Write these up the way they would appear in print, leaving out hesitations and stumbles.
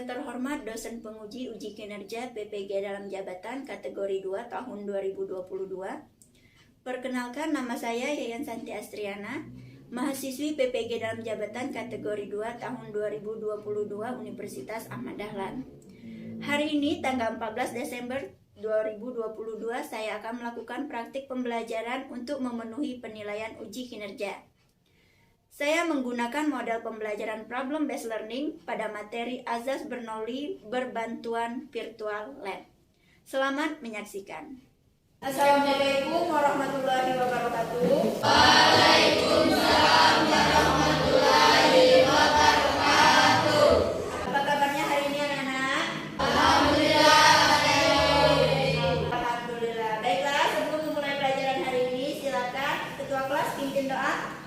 Yang terhormat dosen penguji uji kinerja PPG dalam jabatan kategori 2 tahun 2022. Perkenalkan, nama saya Yayan Santi Astriana, mahasiswi PPG dalam jabatan kategori 2 tahun 2022 Universitas Ahmad Dahlan. Hari ini tanggal 14 Desember 2022 saya akan melakukan praktik pembelajaran untuk memenuhi penilaian uji kinerja. Saya menggunakan model pembelajaran problem based learning pada materi Azaz Bernoulli berbantuan virtual lab. Selamat menyaksikan. Assalamualaikum warahmatullahi wabarakatuh. Waalaikumsalam warahmatullahi wabarakatuh. Apa kabarnya hari ini anak-anak? Alhamdulillah. Alhamdulillah. Baiklah, sebelum memulai pelajaran hari ini, silakan ketua kelas pimpin doa.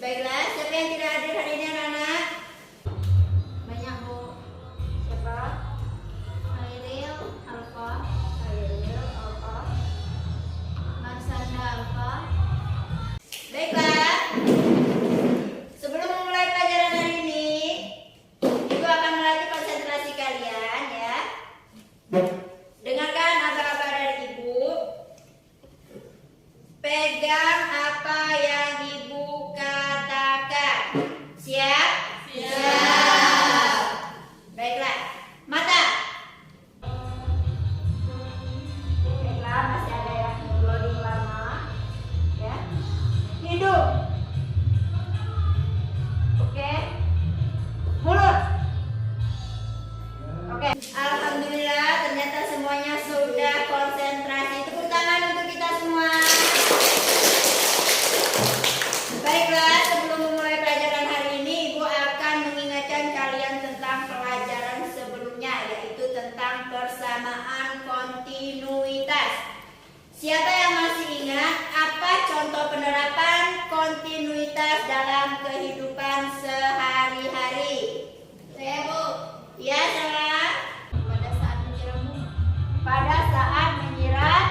Baiklah, siapa yang tidak hadir hari ini anak-anak? Banyak Bu. Siapa? Khairil Alfa, Marsanda Alfa. Baiklah, sebelum memulai pelajaran hari ini, Ibu akan melatih konsentrasi kalian ya. Dengarkan apa-apa dari Ibu. Pegang apa yang Ibu katakan. Siap? Siap. Baiklah. Mata. Baiklah, masih ada yang loading lama. Ya. Hidung. Oke. Mulut. Oke. Alhamdulillah, ternyata semuanya sudah konsentrasi. Tepuk tangan untuk kita semua. Baiklah, sebelum memulai pelajaran hari ini, Ibu akan mengingatkan kalian tentang pelajaran sebelumnya, yaitu tentang persamaan kontinuitas. Siapa yang masih ingat apa contoh penerapan kontinuitas dalam kehidupan sehari-hari? Saya Bu. Ya, salah. Pada saat menyiram bunga. Pada saat menyiram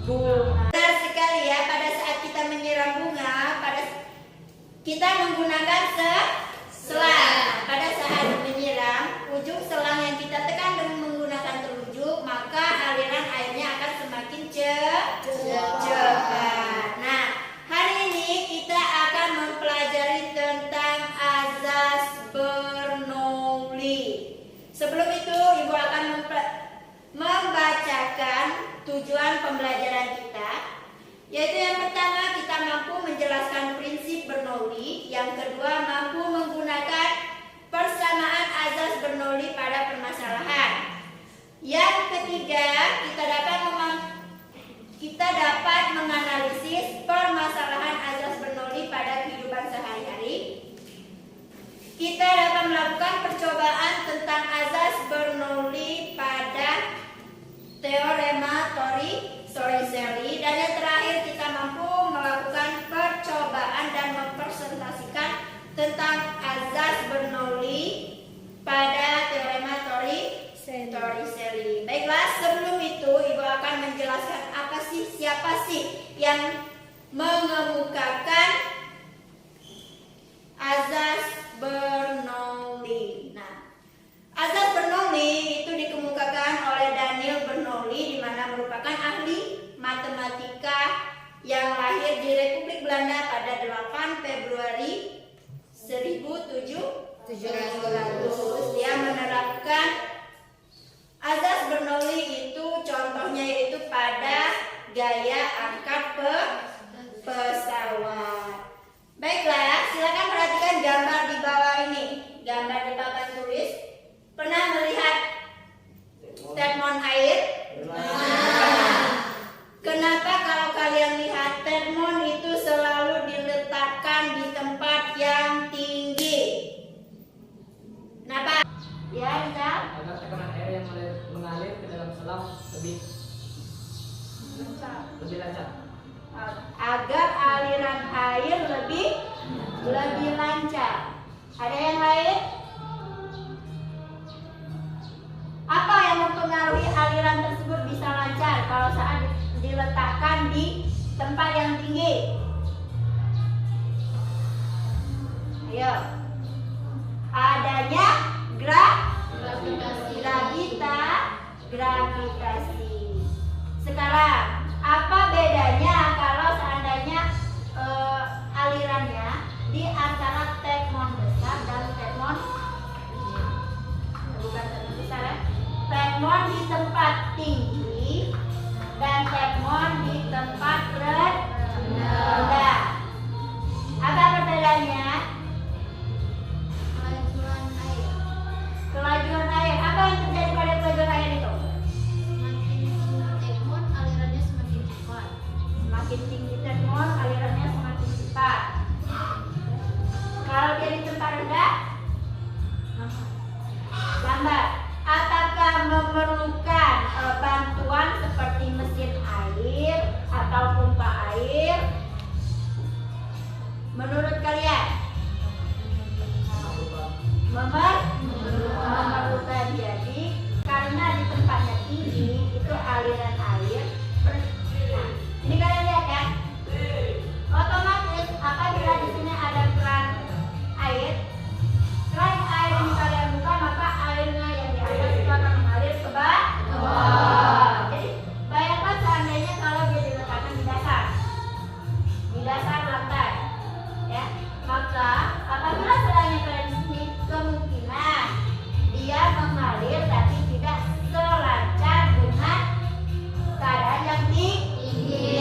bunga. Benar sekali ya, pada saat kita menyiram bunga, kita menggunakan selang. Pada saat menyiram, ujung selang yang kita tekan dengan menggunakan telunjuk, maka aliran airnya akan semakin cepat. Nah, hari ini kita akan mempelajari tentang azas Bernoulli. Sebelum itu, Ibu akan membacakan tujuan pembelajaran kita, yaitu yang pertama kita mampu menjelaskan prinsip Bernoulli, yang kedua mampu menggunakan persamaan azas Bernoulli pada permasalahan, yang ketiga kita dapat menganalisis permasalahan azas Bernoulli pada kehidupan sehari-hari. Kita dapat melakukan percobaan tentang azas Bernoulli pada teorema Torricelli, dan yang terakhir kita mampu melakukan percobaan dan mempresentasikan tentang azas Bernoulli pada teorema Torricelli. Baiklah, sebelum itu Ibu akan menjelaskan siapa sih yang mengemukakan azas Bernoulli. Nah, azas Bernoulli itu dikemukakan oleh Daniel Bernoulli, di mana merupakan ahli matematika yang lahir di Republik Belanda pada 8 Februari 1700. Dia menerapkan azas Bernoulli itu contohnya yaitu pada gaya angkat pesawat. lebih lancar. Ada yang lain? Apa yang mempengaruhi aliran tersebut bisa lancar kalau saat diletakkan di tempat yang tinggi? Ayo. Adanya gravitasi. Sekarang, apa bedanya kalau seandainya alirannya di antara tekton besar dan tekton bukan tekton besar ya? Tekton di tempat tinggi dan tekton di tempat rendah. Apa perbedaannya? Kelajuan air. Apa yang terjadi pada kelajuan air itu? Semakin tinggi tekton, alirannya semakin cepat. Kalau dia di tempat rendah, lambat. Apakah memerlukan bantuan seperti mesin air atau pompa air? Menurut kalian? Memerlukan. Jadi karena di tempatnya tinggi itu aliran air. Nah, ini kalian lihat ya. Otomatis apabila di sini ada keran air, keran air ini kalian buka, maka airnya yang di atas itu akan mengalir ke bawah. Jadi bayangkan seandainya kalau dia diletakkan di dasar lantai, ya, maka apabila seandainya kalian di sini, kemungkinan dia mengalir tapi tidak selancar dengan keadaan yang tinggi.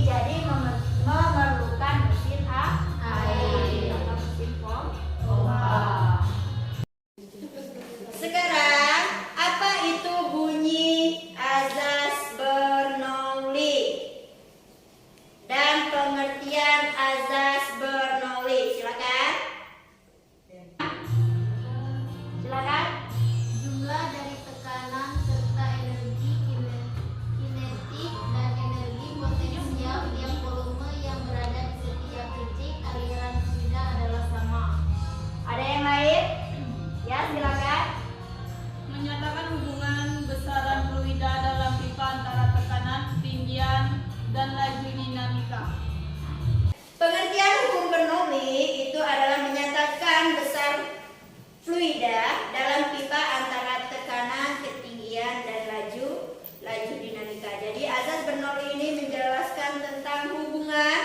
Jadi memerlukan mesin air atau mesin pompa. Sekarang, apa itu bunyi azas Bernoulli dan pengertian azas Bernoulli? Silakan. Silakan. Jumlah dari tekanan serta energi kinetik dan energi potensial tiap volume yang berada di setiap titik aliran fluida adalah sama. Ada yang lain? Ya, silakan. Menyatakan hubungan besaran fluida dalam pipa antara tekanan, ketinggian, dan laju dinamika. Pengertian hukum Bernoulli itu adalah menyatakan besar fluida dalam pipa antara tekanan, ketinggian, dan laju dinamika. Jadi azas Bernoulli ini menjelaskan tentang hubungan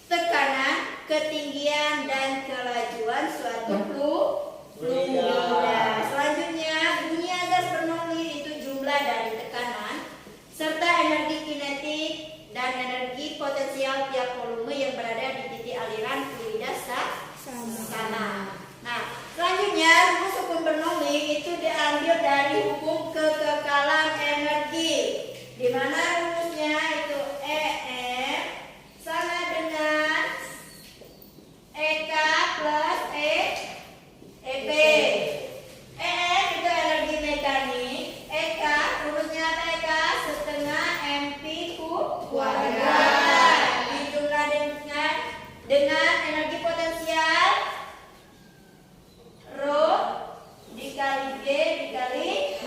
tekanan, ketinggian, dan kelajuan suatu fluida. Selanjutnya, bunyi azas Bernoulli itu jumlah dari tekanan serta energi kinetik dan energi potensial tiap volume yang berada di titik aliran fluida sama. Nah, selanjutnya rumus hukum Bernoulli itu diambil dari hukum kekekalan energi, di mana rumusnya itu EM sama dengan EK plus EP. EM itu energi mekanik, EK rumusnya apa EK? Setengah MP kuadrat dijumlah dengan energi potensial Rho dikali G dikali H.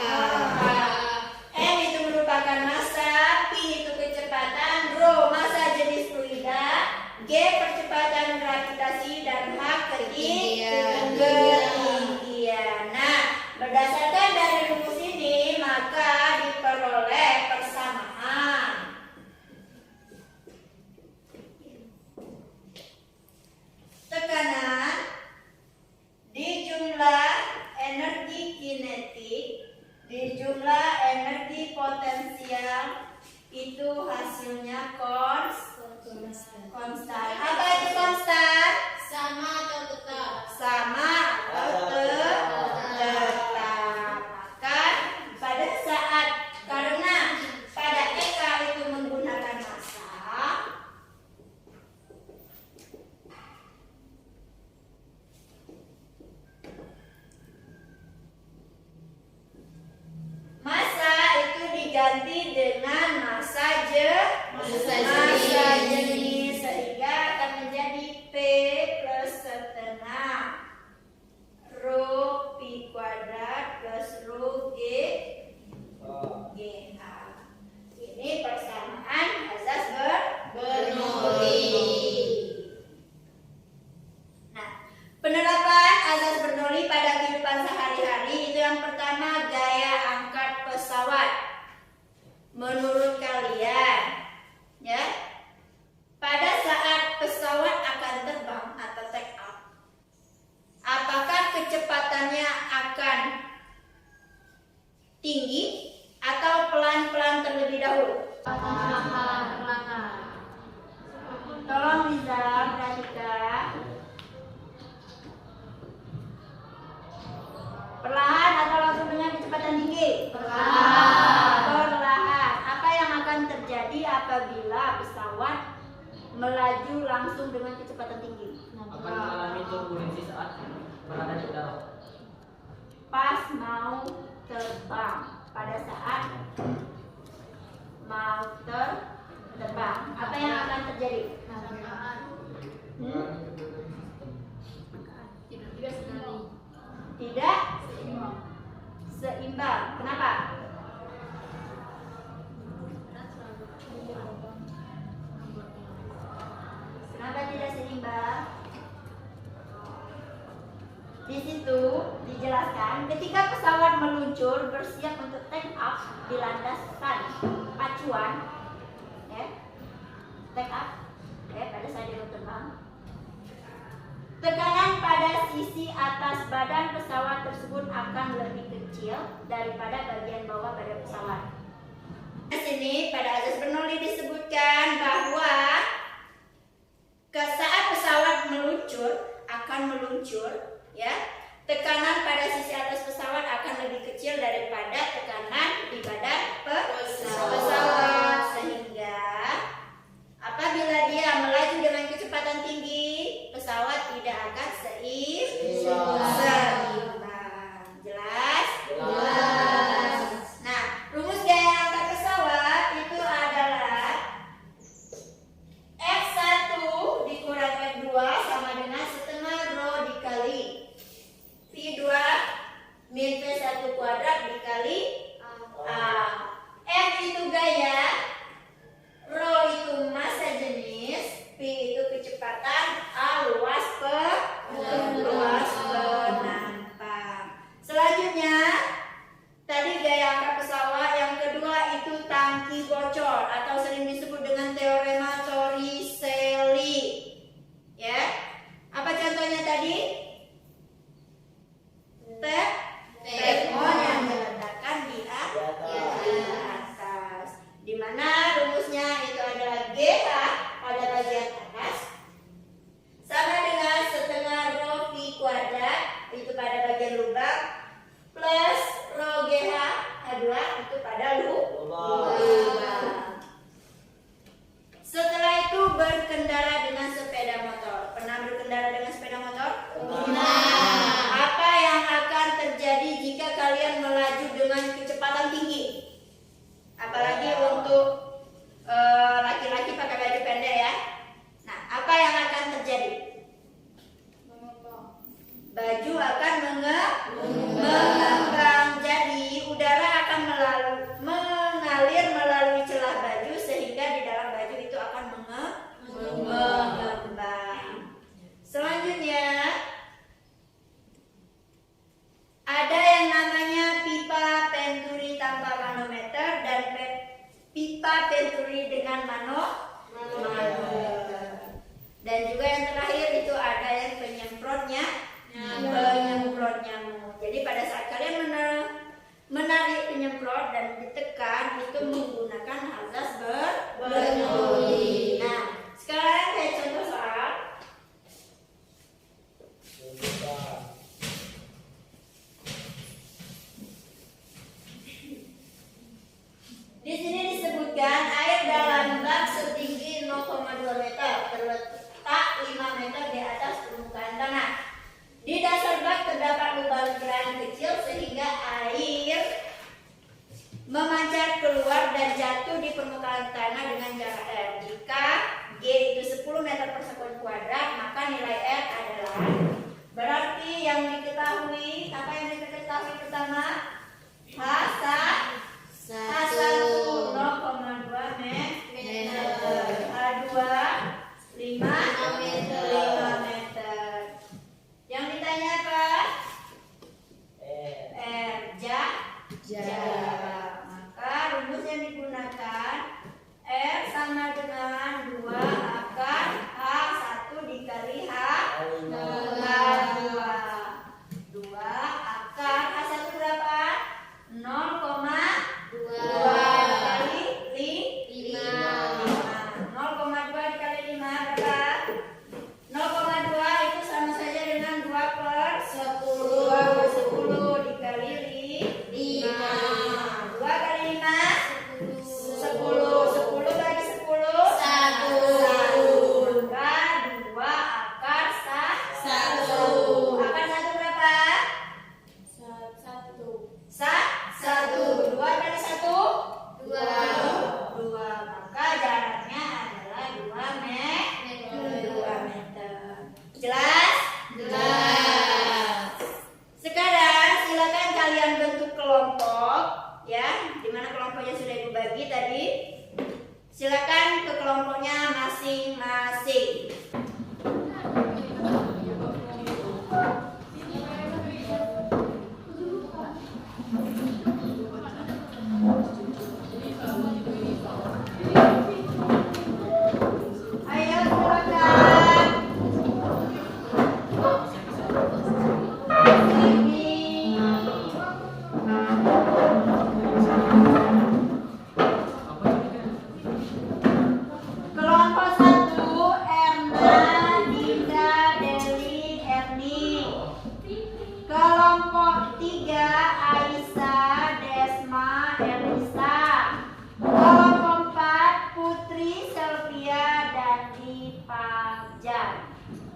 M itu merupakan massa, P itu kecepatan, Rho massa jenis fluida, G percepatan gravitasi, dan H ketinggian. Nah, berdasarkan dari rumus ini maka diperoleh persamaan tekanan dijumlah energi kinetik dijumlah energi potensial, itu hasilnya konstan. Apa itu konstan? Sama atau tetap? berada di udara. Pas mau terbang, pada saat mau terbang, apa yang akan terjadi? Tidak seimbang. Kenapa? Kenapa tidak seimbang? Di situ dijelaskan ketika pesawat meluncur bersiap untuk take off di landasan pacuan, ya, take off, ya, pada saat dia terbang. Tekanan pada sisi atas badan pesawat tersebut akan lebih kecil daripada bagian bawah badan pesawat. Di sini pada asas Bernoulli disebutkan bahwa saat pesawat akan meluncur, ya, tekanan pada sisi atas pesawat akan lebih kecil daripada tekanan di badan pesawat, sehingga apabila dia melaju dengan kecepatan tinggi, pesawat tidak akan seimbang. Jelas? Nah, rumus gaya angkat pesawat itu adalah F1 dikurang F2 sama dengan setengah rho dikali V2 min V1 kuadrat dikali A. F itu gaya, rho itu massa jenis, V itu kecepatan, A luas penampang. Selanjutnya, tadi gaya angkat pesawat, yang kedua itu tangki bocor atau sering disebut dengan teorema Torricelli. Ya, apa contohnya tadi? Teflon yang diletakkan di atas, di mana rumusnya itu adalah GH pada bagian atas sama dengan setengah rho V kuadrat itu pada bagian lubang plus rho GH H2 itu pada lubang. Setelah itu berkendara dengan sepeda motor. Pernah berkendara dengan sepeda motor? Apa yang akan terjadi jika kalian melaju dengan kecepatan tinggi? Apalagi untuk laki-laki pakai baju pendek, ya. Nah, apa yang akan terjadi? Baju akan mengembang. Jadi udara akan mengalir melalui celah baju sehingga di dalam baju itu akan mengembang. Selanjutnya ada yang namanya pipa Venturi tanpa manometer dan pipa Venturi dengan manometer. Dan juga yang terakhir itu ada yang penyemprotnya nyamuk. Jadi pada saat kalian menarik penyemprot dan ditekan itu menggunakan asas Bernoulli. Nah, sekarang saya contoh soal. Di sini disebutkan air dalam bak setinggi 0,2 meter terletak 5 meter di atas permukaan tanah. Di dasar bak terdapat lubang keran kecil sehingga air memancar keluar dan jatuh di permukaan tanah dengan jarak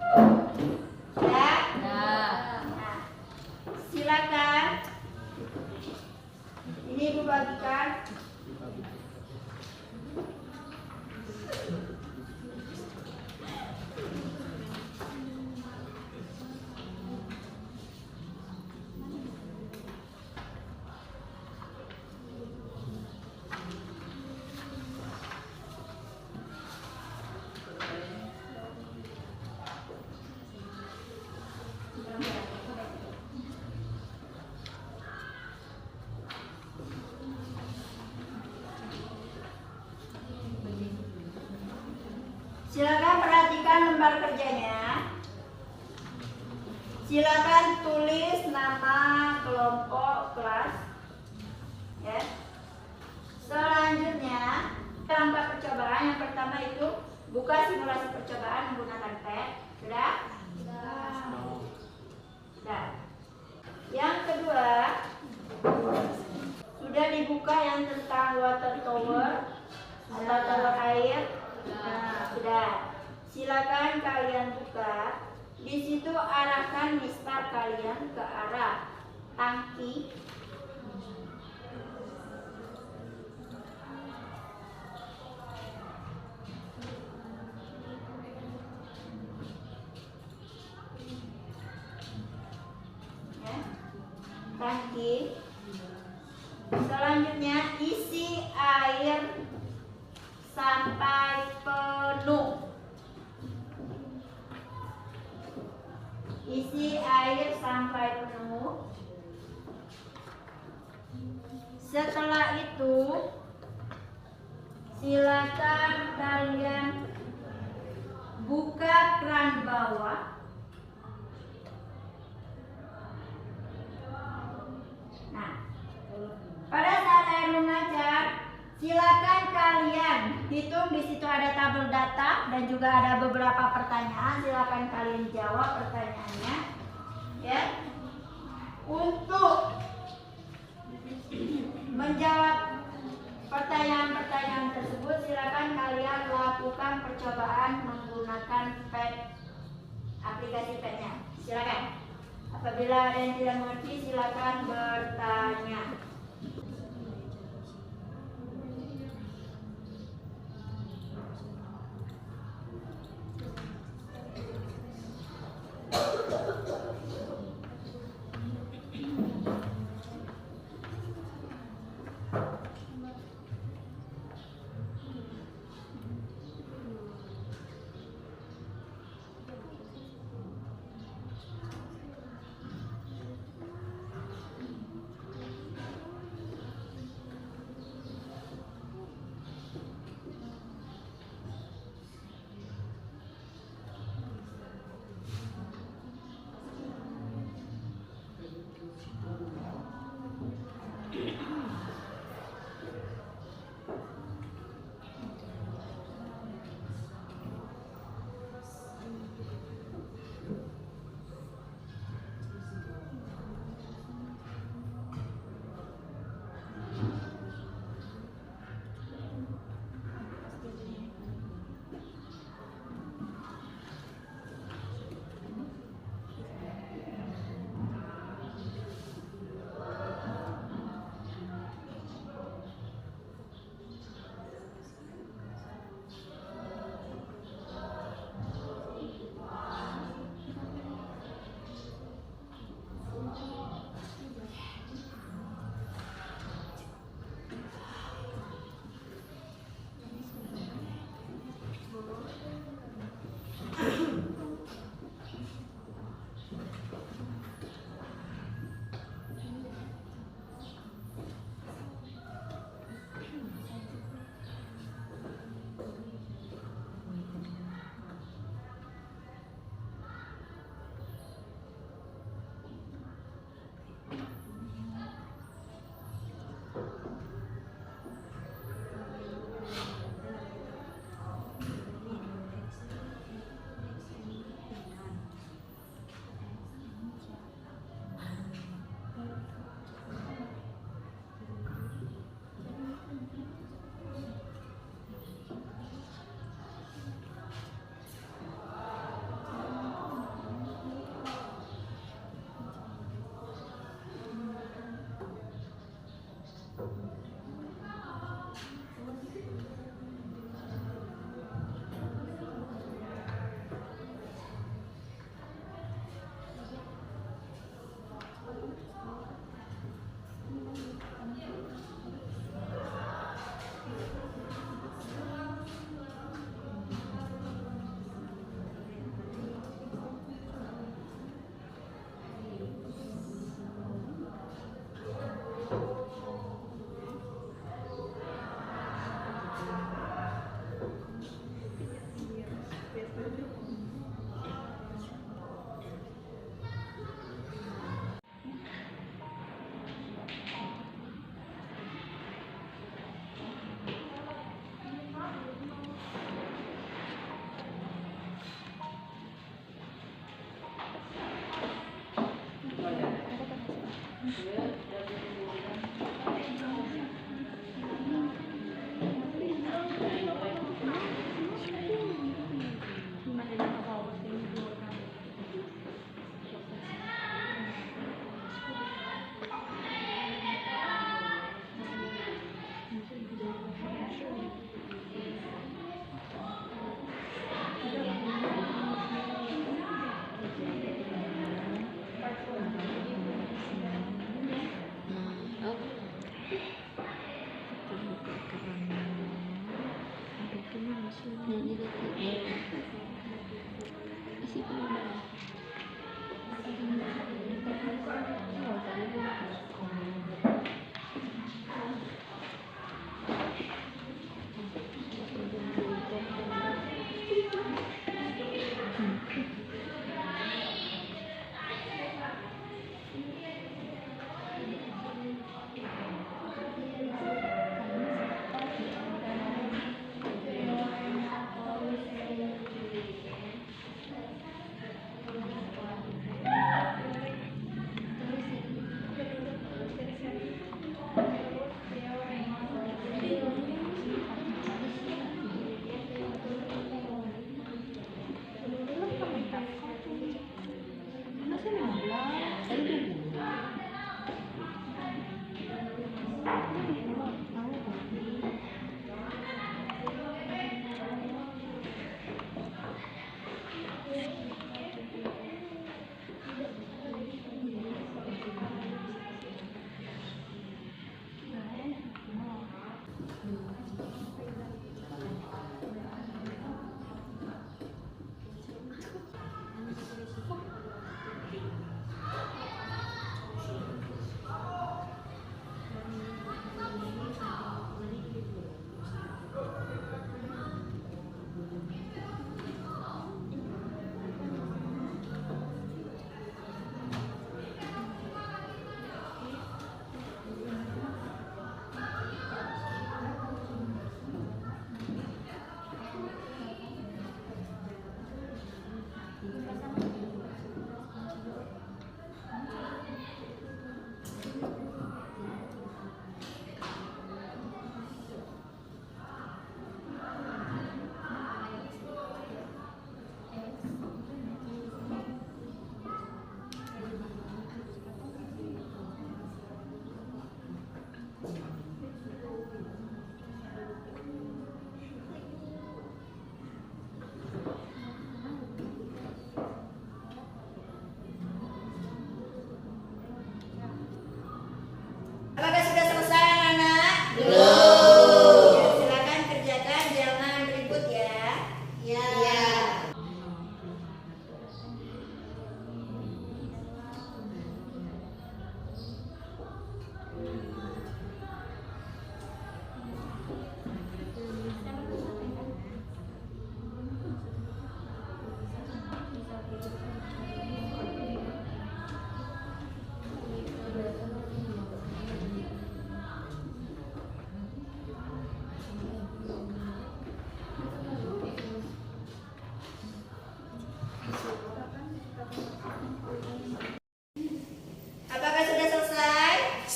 Ya? Ya. Nah, silakan. Ini Ibu bagikan. Silakan perhatikan lembar kerjanya. Silakan tulis nama kelompok kelas. Ya. Selanjutnya, langkah percobaan yang pertama itu buka simulasi percobaan menggunakan pad. Sudah? Sudah. Yang kedua, sudah dibuka yang tentang water tower atau tower air. Nah, sudah. Silakan kalian buka. Di situ arahkan mistar kalian ke arah tangki. Ya. Tangki. Selanjutnya isi air sampai penuh. Isi air sampai penuh. Setelah itu, silakan kalian buka keran bawah. Nah, pada saat saya mengajar, silakan kalian hitung. Di situ ada tabel data dan juga ada beberapa pertanyaan. Silakan kalian jawab pertanyaannya. Ya. Untuk menjawab pertanyaan-pertanyaan tersebut, silakan kalian lakukan percobaan menggunakan pad, aplikasi padnya. Silakan. Apabila ada yang tidak mengerti, silakan bertanya.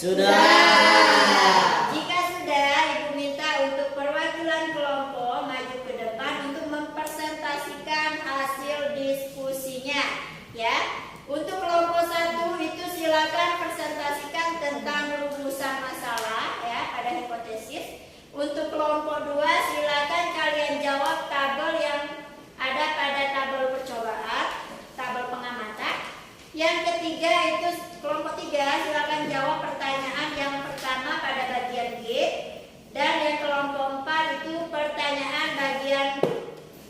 Jika sudah, Ibu minta untuk perwakilan kelompok maju ke depan untuk mempresentasikan hasil diskusinya, ya. Untuk kelompok 1 itu silakan presentasikan tentang rumusan masalah, ya, pada hipotesis. Untuk kelompok 2 silakan kalian jawab tabel yang ada pada tabel percobaan, tabel pengamatan. Yang ketiga itu kelompok 3 silakan jawab pertanyaan yang pertama pada bagian G, dan yang kelompok 4 itu pertanyaan bagian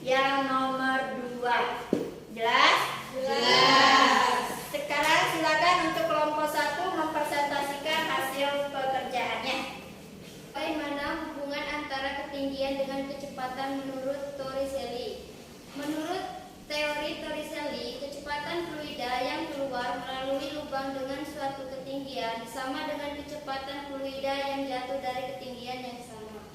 yang nomor 2. Jelas? Sekarang silakan untuk kelompok 1 mempresentasikan hasil pekerjaannya. Bagaimana hubungan antara ketinggian dengan kecepatan menurut Torricelli? Menurut teori Torricelli, kecepatan fluida yang keluar melalui lubang dengan suatu ketinggian sama dengan kecepatan fluida yang jatuh dari ketinggian yang sama.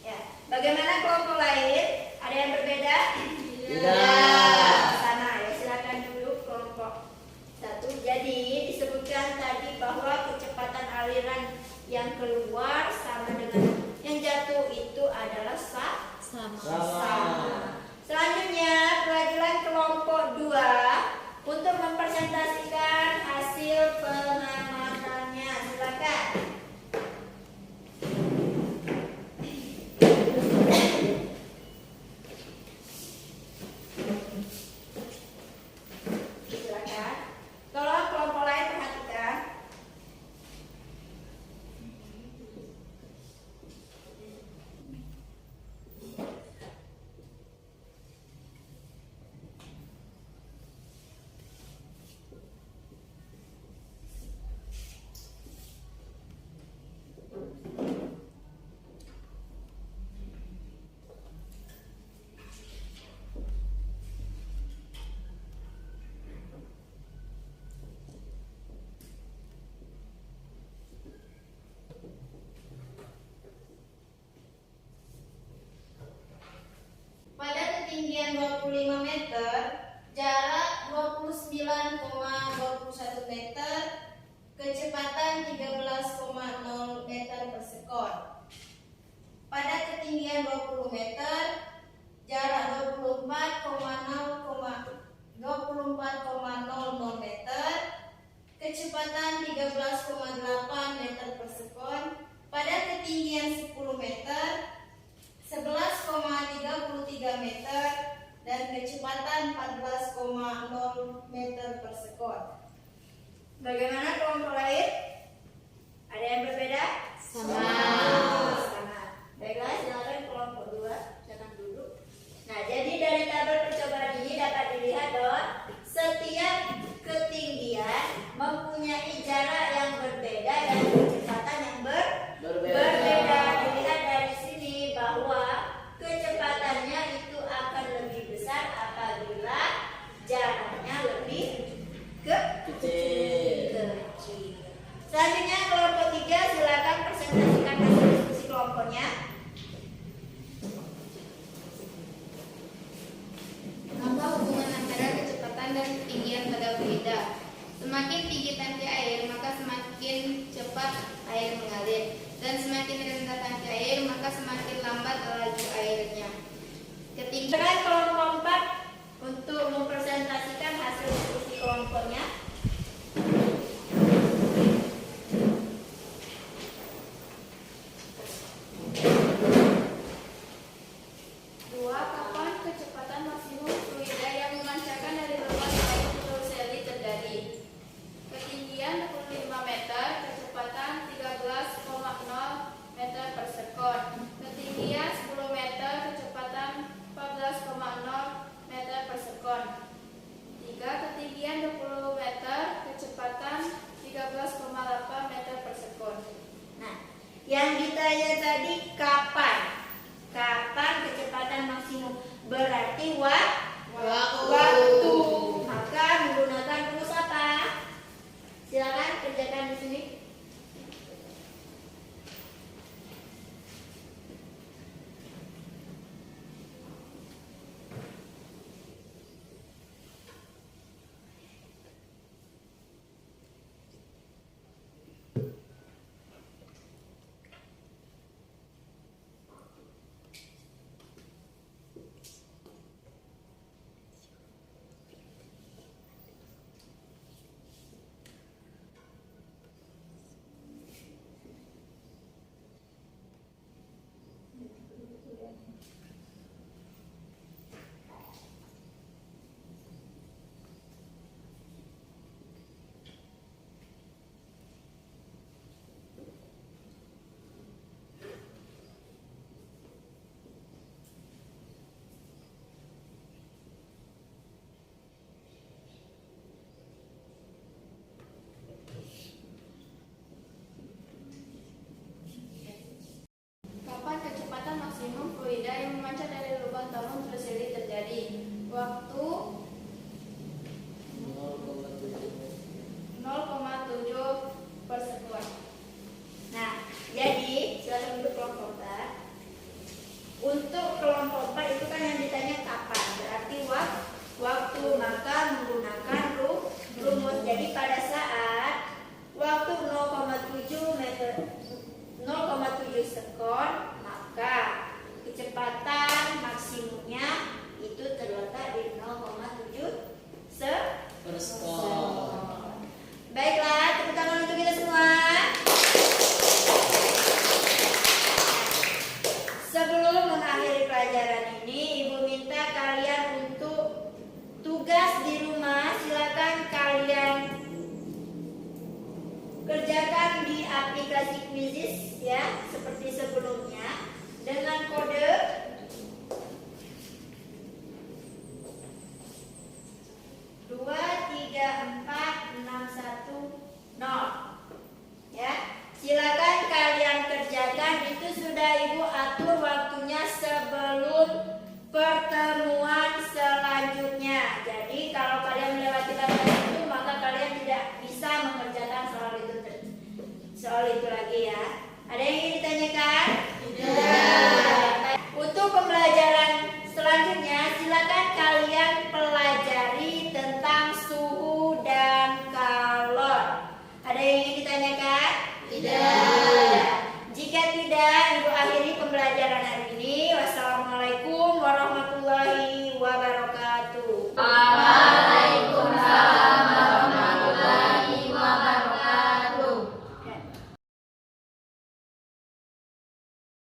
Ya. Bagaimana kelompok lain? Ada yang berbeda? Sama, ya. Silakan dulu kelompok 1. Jadi disebutkan tadi bahwa kecepatan aliran yang keluar sama dengan yang jatuh itu adalah sama. Selanjutnya, perwakilan kelompok 2 untuk mempresentasikan hasil pengamatannya. Silakan. Silakan. Tolong kelompok lain perhatikan. Pada ketinggian 25 meter, jarak 29,21 meter, kecepatan 13,0 meter per sekon. Pada ketinggian 20 meter, jarak 24,00 meter, kecepatan 13,8 meter per sekon. Pada ketinggian 10 meter, 11,33 meter, dan kecepatan 14,0 meter per sekon. Bagaimana kelompok lain? Ada yang berbeda? Sama. Baiklah, silakan kelompok 2. Silakan duduk. Nah, jadi dari tabel percobaan ini dapat dilihat bahwa setiap ketinggian mempunyai jarak yang berbeda dan kecepatan yang berbeda. Dilihat dari sini bahwa kecepatannya itu akan lebih besar apabila jaraknya lebih kecil. Selanjutnya kelompok 3 silakan presentasikan hasil diskusi kelompoknya. Apa hubungan antara kecepatan dan ketinggian pada fluida? Semakin tinggi tangki air, maka semakin cepat air mengalir, dan semakin rendah tangki air, maka semakin lambat laju airnya. Ketinggian Silakan kelompok 4 untuk mempresentasikan hasil diskusi kelompoknya. kapan kecepatan maksimum fluida yang memancarkan dari lubang air Torricelli terjadi? Ketinggian 25 meter, kecepatan 13,0 meter per sekon. Ketinggian 10 meter, kecepatan 14,0 berkaca dari lubang tabung terselip terjadi. Waktu 0,7 per sekuat. Nah, jadi silakan untuk kelompok B. Untuk kelompok B itu kan yang ditanya kapan, berarti waktu, maka menggunakan rumus. Jadi pada saat waktu 0,7 meter 0,7 sekon, maka kecepatan maksimumnya itu terletak di 0,7 sekon. Baiklah, tepuk tangan untuk kita semua. Sebelum mengakhiri pelajaran ini, Ibu minta kalian untuk tugas di rumah. Silakan kalian kerjakan di aplikasi Quizizz ya, seperti sebelumnya dengan kode